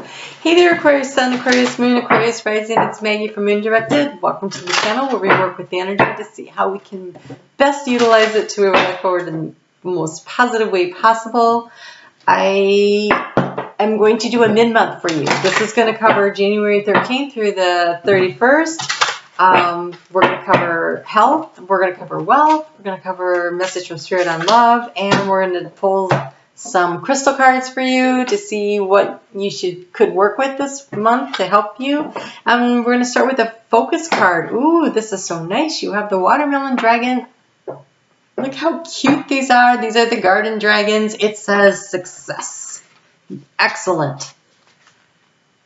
Hey there, Aquarius Sun, Aquarius Moon, Aquarius Rising. It's Maggie from Moon Directed. Welcome to the channel where we work with the energy to see how we can best utilize it to move it forward in the most positive way possible. I am going to do a mid-month for you. This is going to cover January 13th through the 31st. We're going to cover health, we're going to cover wealth, we're going to cover message from Spirit on love, and we're going to pull some crystal cards for you to see what you could work with this month to help you. We're going to start with a focus card. Ooh, this is so nice. You have the watermelon dragon. Look how cute these are. These are the garden dragons. It says success. Excellent.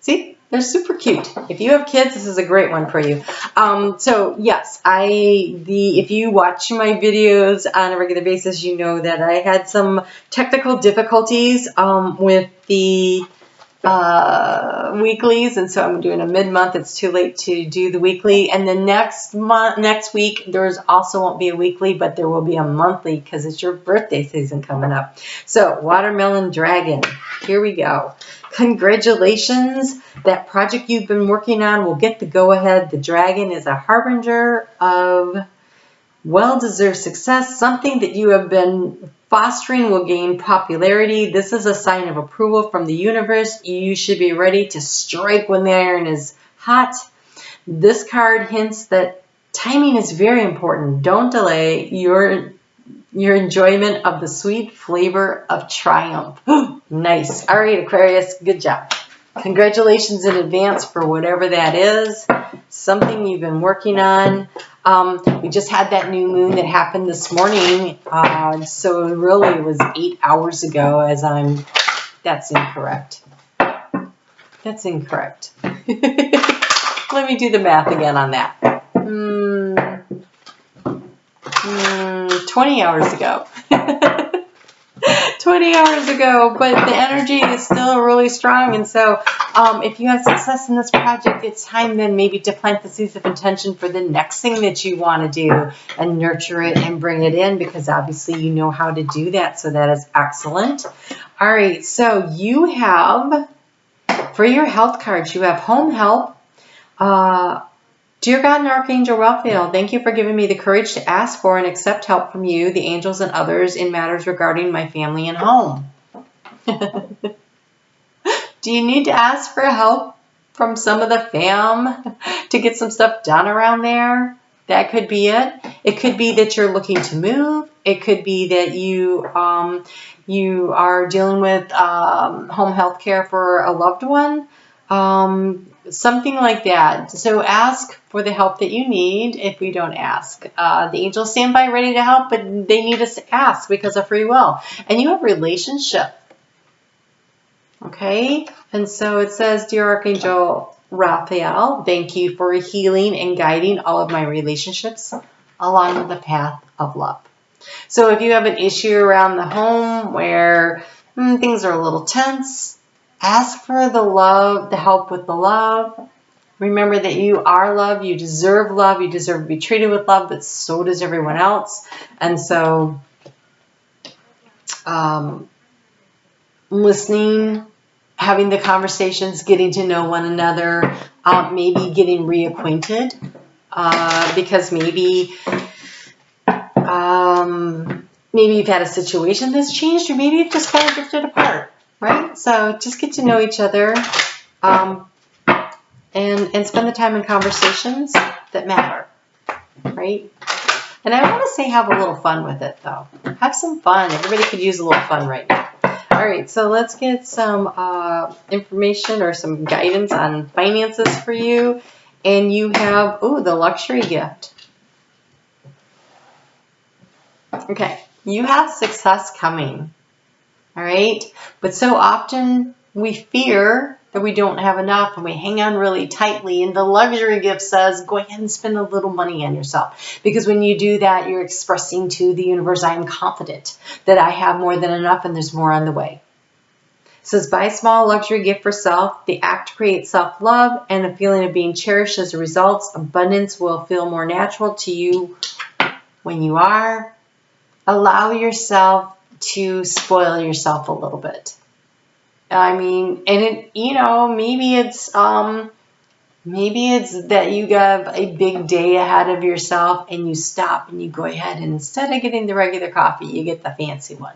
See? They're super cute. If you have kids, this is a great one for you. So yes, if you watch my videos on a regular basis, you know that I had some technical difficulties with the weeklies, and so I'm doing a mid-month. It's too late to do the weekly, and then next week there's also won't be a weekly, but there will be a monthly because it's your birthday season coming up. So watermelon dragon, here we go. Congratulations. That project you've been working on will get the go-ahead. The dragon is a harbinger of well-deserved success. Something that you have been fostering will gain popularity. This is a sign of approval from the universe. You should be ready to strike when the iron is hot. This card hints that timing is very important. Don't delay your enjoyment of the sweet flavor of triumph. Nice. All right, Aquarius, good job. Congratulations in advance for whatever that is, something you've been working on. We just had that new moon that happened this morning, so really it was 8 hours ago that's incorrect. That's incorrect. Let me do the math again on that. 20 hours ago. 20 hours ago, but the energy is still really strong, and so if you have success in this project, it's time then maybe to plant the seeds of intention for the next thing that you want to do and nurture it and bring it in, because obviously you know how to do that, so that is excellent. All right, so you have, for your health cards, you have home help. Dear God and Archangel Raphael, thank you for giving me the courage to ask for and accept help from you, the angels, and others in matters regarding my family and home. Do you need to ask for help from some of the fam to get some stuff done around there? That could be it. It could be that you're looking to move. It could be that you are dealing with home health care for a loved one. Something like that. So ask for the help that you need if we don't ask. The angels stand by ready to help, but they need us to ask because of free will. And you have a relationship. Okay? And so it says, Dear Archangel Raphael, thank you for healing and guiding all of my relationships along the path of love. So if you have an issue around the home where things are a little tense, ask for the help with the love. Remember that you are love, you deserve to be treated with love, but so does everyone else. And so listening, having the conversations, getting to know one another, maybe getting reacquainted, because maybe you've had a situation that's changed, or maybe you've just kind of drifted apart. Right? So just get to know each other and spend the time in conversations that matter. Right? And I want to say have a little fun with it, though. Have some fun. Everybody could use a little fun right now. All right, so let's get some information or some guidance on finances for you. And you have, the luxury gift. Okay, you have success coming. All right, but so often we fear that we don't have enough and we hang on really tightly. And the luxury gift says, go ahead and spend a little money on yourself. Because when you do that, you're expressing to the universe, I am confident that I have more than enough and there's more on the way. It says, buy a small luxury gift for self. The act creates self-love and a feeling of being cherished as a result. Abundance will feel more natural to you when you are. Allow yourself to spoil yourself a little bit. I mean, and it, you know, maybe it's that you have a big day ahead of yourself and you stop and you go ahead and instead of getting the regular coffee, you get the fancy one.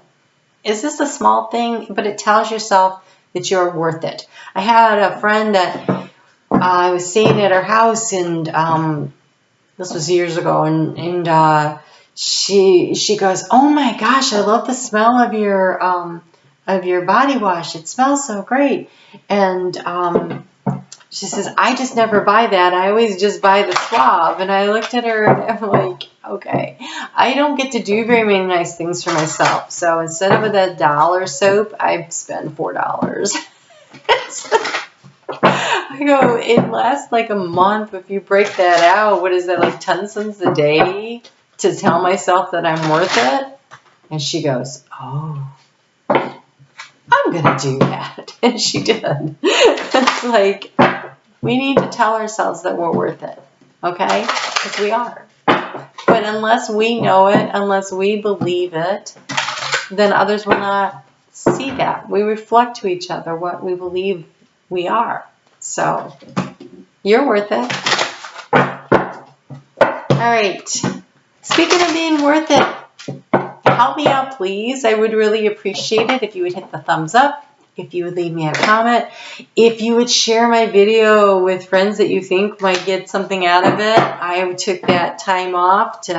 Is this a small thing? But it tells yourself that you're worth it. I had a friend that I was staying at her house, and this was years ago, and she goes, "Oh my gosh, I love the smell of your body wash. It smells so great." And she says, "I just never buy that. I always just buy the swab." And I looked at her and I'm like, okay, I don't get to do very many nice things for myself. So instead of that $1 soap, I spend $4. I go, it lasts like a month. If you break that out, what is that, like 10 cents a day to tell myself that I'm worth it? And she goes, "Oh, I'm going to do that." And she did. It's like, we need to tell ourselves that we're worth it, okay? Because we are. But unless we know it, unless we believe it, then others will not see that. We reflect to each other what we believe we are. So, you're worth it. All right. Speaking of being worth it, help me out, please. I would really appreciate it if you would hit the thumbs up, if you would leave me a comment, if you would share my video with friends that you think might get something out of it. I took that time off to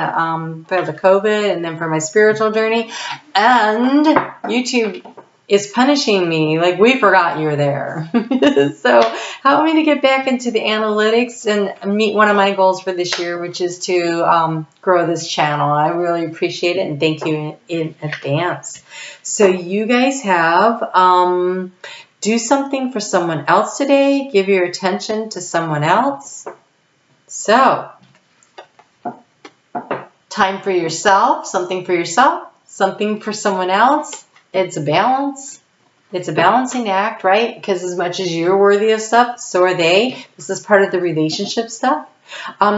for the COVID and then for my spiritual journey, and YouTube is punishing me like, we forgot you're there. So help me to get back into the analytics and meet one of my goals for this year, which is to grow this channel. I really appreciate it, and thank you in advance. So you guys have do something for someone else today. Give your attention to someone else. So time for yourself, something for yourself, something for someone else. It's a balance. It's a balancing act, right? Because as much as you're worthy of stuff, so are they. This is part of the relationship stuff.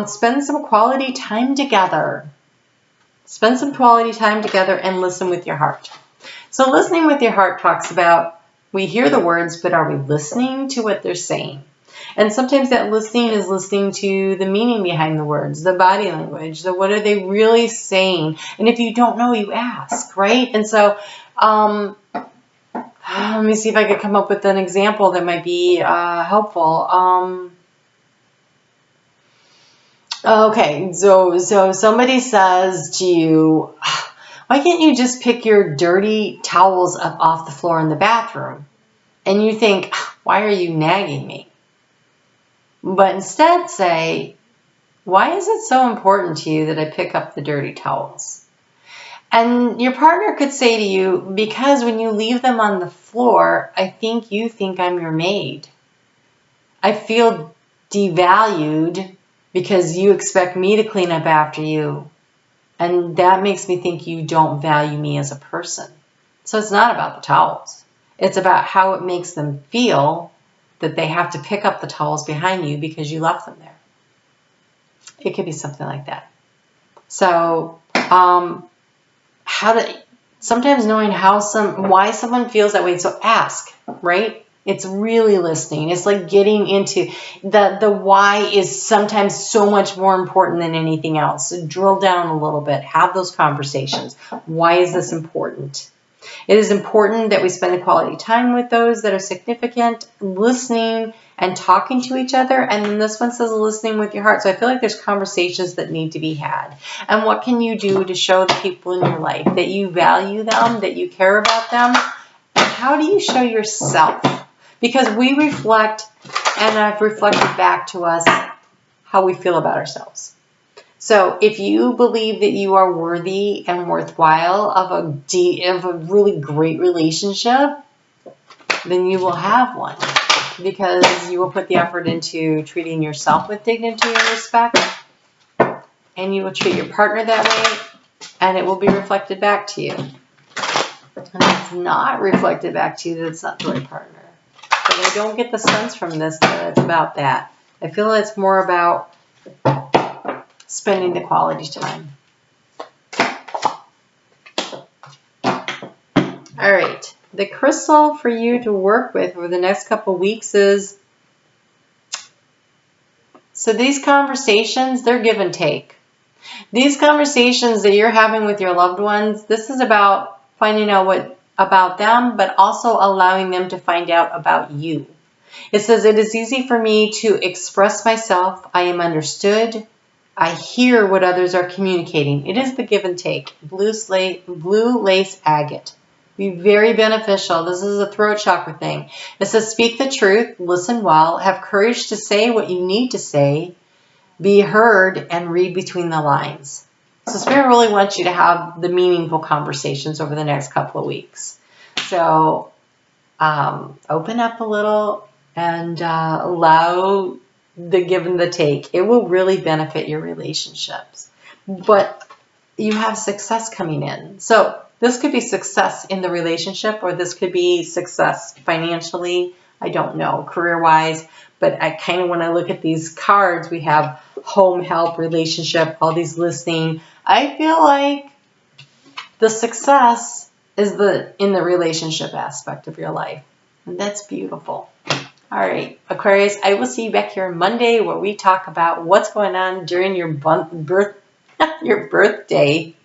Spend some quality time together. Spend some quality time together and listen with your heart. So listening with your heart talks about, we hear the words, but are we listening to what they're saying? And sometimes that listening is listening to the meaning behind the words, the body language, the what are they really saying? And if you don't know, you ask, right? And so let me see if I could come up with an example that might be helpful. Okay, so somebody says to you, "Why can't you just pick your dirty towels up off the floor in the bathroom?" And you think, "Why are you nagging me?" But instead say, "Why is it so important to you that I pick up the dirty towels?" And your partner could say to you, "Because when you leave them on the floor, I think you think I'm your maid. I feel devalued because you expect me to clean up after you. And that makes me think you don't value me as a person." So it's not about the towels. It's about how it makes them feel that they have to pick up the towels behind you because you left them there. It could be something like that. So, sometimes knowing why someone feels that way. So ask, right? It's really listening. It's like getting into the why is sometimes so much more important than anything else. So drill down a little bit. Have those conversations. Why is this important? It is important that we spend the quality time with those that are significant, listening and talking to each other. And then this one says listening with your heart. So I feel like there's conversations that need to be had. And what can you do to show the people in your life that you value them, that you care about them? And how do you show yourself? Because we reflect, and I've reflected back to us how we feel about ourselves. So if you believe that you are worthy and worthwhile of a really great relationship, then you will have one, because you will put the effort into treating yourself with dignity and respect, and you will treat your partner that way, and it will be reflected back to you. And if it's not reflected back to you, that's not the right partner. But I don't get the sense from this that it's about that. I feel it's more about spending the quality time. All right. the crystal for you to work with over the next couple weeks is, so these conversations, they're give and take. These conversations that you're having with your loved ones, this is about finding out what about them, but also allowing them to find out about you. It says, it is easy for me to express myself. I am understood. I hear what others are communicating. It is the give and take. Blue lace agate. Be very beneficial. This is a throat chakra thing. It says, speak the truth, listen well, have courage to say what you need to say, be heard, and read between the lines. So Spirit really wants you to have the meaningful conversations over the next couple of weeks. So open up a little and allow the give and the take. It will really benefit your relationships. But you have success coming in. So this could be success in the relationship, or this could be success financially. I don't know, career-wise. But I kind of, when I look at these cards, we have home, help, relationship, all these listing. I feel like the success is in the relationship aspect of your life. And that's beautiful. All right, Aquarius, I will see you back here on Monday where we talk about what's going on during your your birthday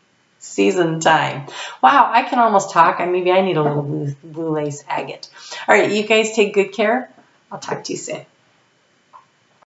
season time. Wow, I can almost talk. Maybe I need a little blue lace agate. All right, you guys take good care. I'll talk to you soon.